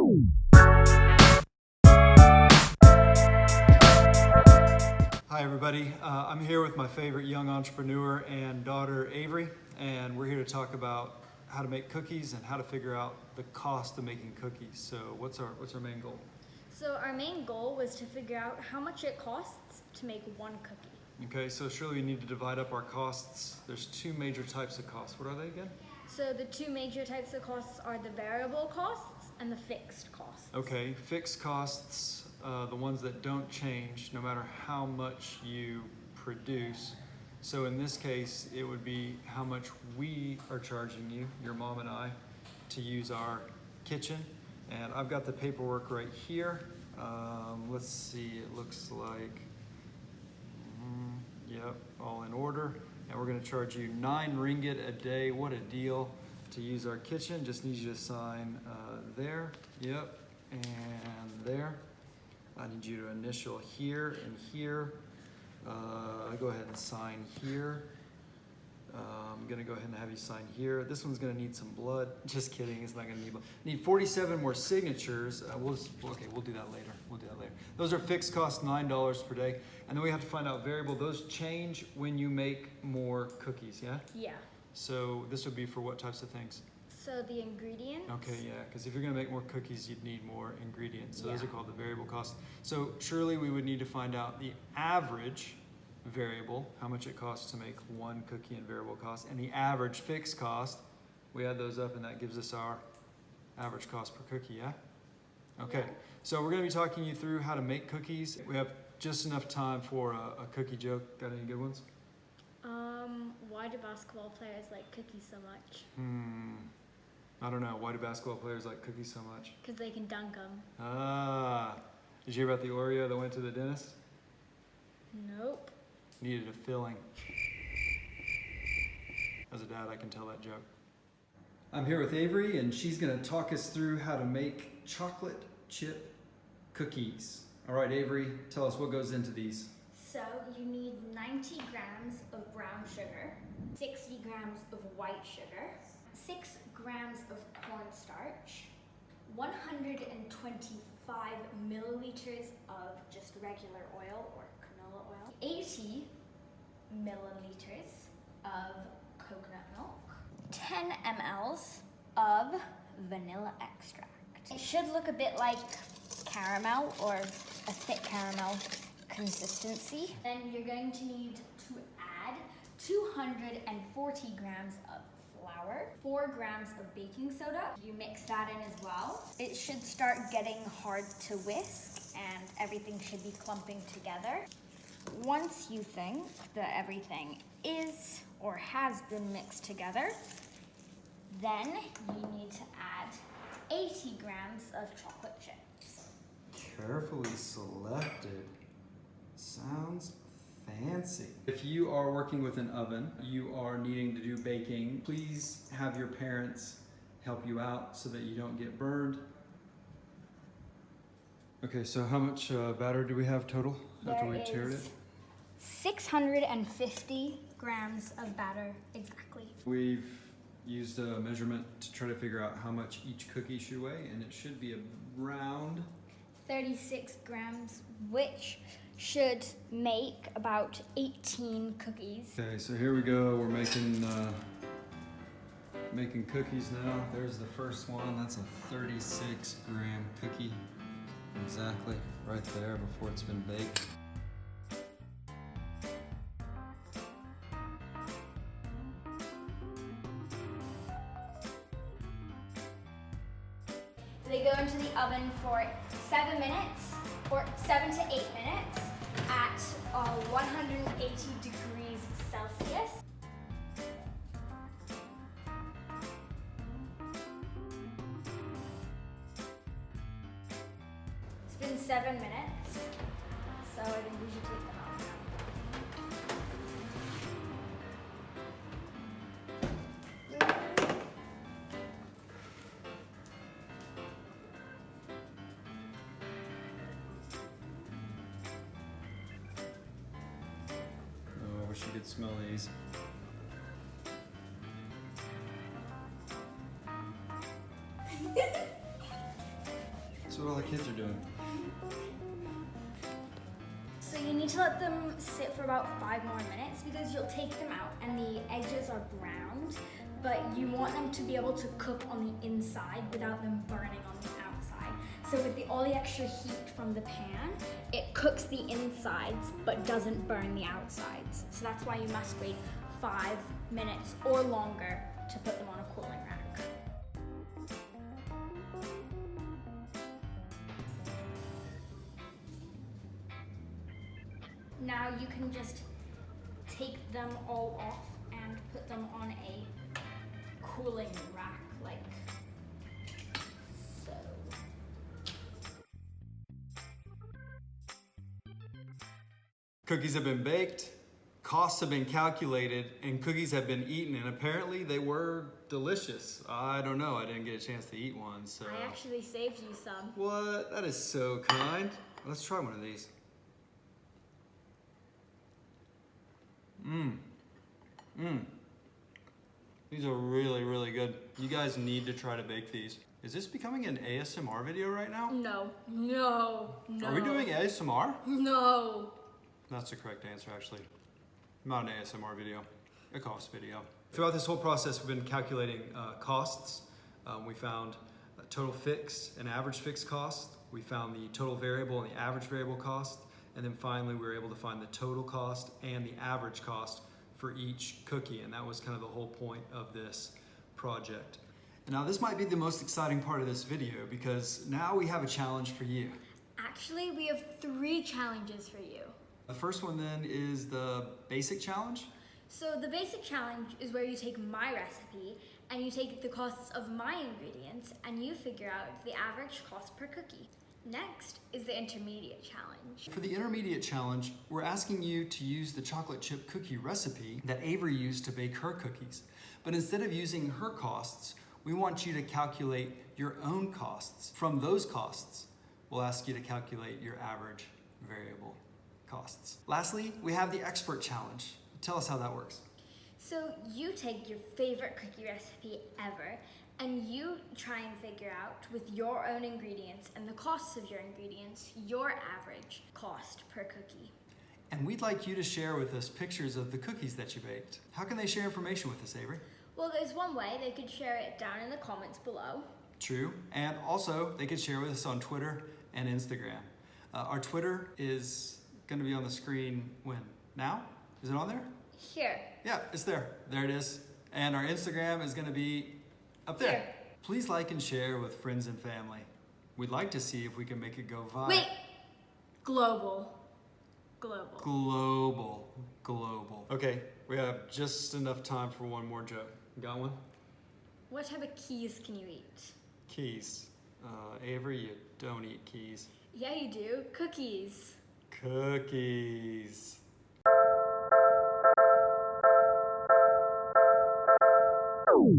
Hi everybody, I'm here with my favorite young entrepreneur and daughter Avery, and we're here to talk about how to make cookies and how to figure out the cost of making cookies. So what's our main goal? So our main goal was to figure out how much it costs to make one cookie. Okay, so surely we need to divide up our costs. There's two major types of costs. What are they again? So the two major types of costs are the variable costs and the fixed costs. Okay, fixed costs, the ones that don't change no matter how much you produce. So in this case, it would be how much we are charging you, your mom and I, to use our kitchen. And I've got the paperwork right here. Let's see, it looks like, yep, all in order. And we're gonna charge you 9 ringgit a day. What a deal to use our kitchen. Just need you to sign there, yep, and there. I need you to initial here and here. Go ahead and sign here. I'm gonna go ahead and have you sign here. This one's gonna need some blood. Just kidding, it's not gonna need blood. Need 47 more signatures. We'll do that later. Those are fixed costs, $9 per day. And then we have to find out variable. Those change when you make more cookies, yeah? Yeah. So this would be for what types of things? So the ingredients. Okay, yeah, because if you're gonna make more cookies, you'd need more ingredients. So those Yeah. are called the variable costs. So surely we would need to find out the average variable, how much it costs to make one cookie in variable cost, and the average fixed cost. We add those up and that gives us our average cost per cookie, yeah? Okay, Yeah. so we're gonna be talking you through how to make cookies. We have just enough time for a cookie joke. Got any good ones? Why do basketball players like cookies so much? I don't know. Why do basketball players like cookies so much? Because they can dunk them. Did you hear about the Oreo that went to the dentist? Nope. Needed a filling. As a dad, I can tell that joke. I'm here with Avery, and she's gonna talk us through how to make chocolate chip cookies. All right, Avery, tell us what goes into these. So you need 90 grams of brown sugar, 60 grams of white sugar, 6 grams of cornstarch, 125 milliliters of just regular oil or canola oil, 80 milliliters of coconut milk, 10 mLs of vanilla extract. It should look a bit like caramel or a thick caramel consistency. Then you're going to need to add 240 grams of flour, 4 grams of baking soda. You mix that in as well. It should start getting hard to whisk and everything should be clumping together. Once you think that everything is or has been mixed together, then you need to add 80 grams of chocolate chips. Carefully selected. Sounds fancy. If you are working with an oven, you are needing to do baking, please have your parents help you out so that you don't get burned. Okay, so how much batter do we have total after we tiered it? 650 grams of batter, exactly. We've used a measurement to try to figure out how much each cookie should weigh, and it should be around 36 grams, which should make about 18 cookies. Okay, so here we go. We're making cookies now. There's the first one. That's a 36 gram cookie. Exactly, right there before it's been baked. They go into the oven for 7 minutes, or 7 to 8 minutes at 180 degrees Celsius. It's been 7 minutes, so I think we should take them out now. Oh, I wish you could smell these. So what all the kids are doing? So you need to let them sit for about 5 more minutes because you'll take them out and the edges are browned, but you want them to be able to cook on the inside without them burning on the outside. So with all the extra heat from the pan, it cooks the insides but doesn't burn the outsides. So that's why you must wait 5 minutes or longer to put them on a cooling rack. Now you can just take them all off and put them on a cooling rack like so. Cookies have been baked, costs have been calculated, and cookies have been eaten, and apparently they were delicious. I don't know, I didn't get a chance to eat one, so. I actually saved you some. What? That is so kind. Let's try one of these. These are really, really good. You guys need to try to bake these. Is this becoming an ASMR video right now? No, no, no. Are we doing ASMR? No. That's the correct answer, actually. Not an ASMR video, a cost video. Throughout this whole process, we've been calculating costs. We found a total fixed and average fixed cost. We found the total variable and the average variable cost. And then finally, we were able to find the total cost and the average cost for each cookie. And that was kind of the whole point of this project. And now this might be the most exciting part of this video because now we have a challenge for you. Actually, we have 3 challenges for you. The first one then is the basic challenge. So the basic challenge is where you take my recipe and you take the costs of my ingredients and you figure out the average cost per cookie. Next is the intermediate challenge. For the intermediate challenge, we're asking you to use the chocolate chip cookie recipe that Avery used to bake her cookies. But instead of using her costs, we want you to calculate your own costs. From those costs, we'll ask you to calculate your average variable costs. Lastly, we have the expert challenge. Tell us how that works. So you take your favorite cookie recipe ever and you try and figure out with your own ingredients and the costs of your ingredients, your average cost per cookie. And we'd like you to share with us pictures of the cookies that you baked. How can they share information with us, Avery? Well, there's one way. They could share it down in the comments below. True. And also, they could share with us on Twitter and Instagram. Our Twitter is going to be on the screen when? Now? Is it on there? Here. Yeah, it's there. There it is. And our Instagram is going to be up there. Here. Please like and share with friends and family. We'd like to see if we can make it go viral. Wait. Global. Global. Global. Global. Okay, we have just enough time for one more joke. Got one? What type of keys can you eat? Keys. Avery, you don't eat keys. Yeah, you do. Cookies. Cookies. Oh.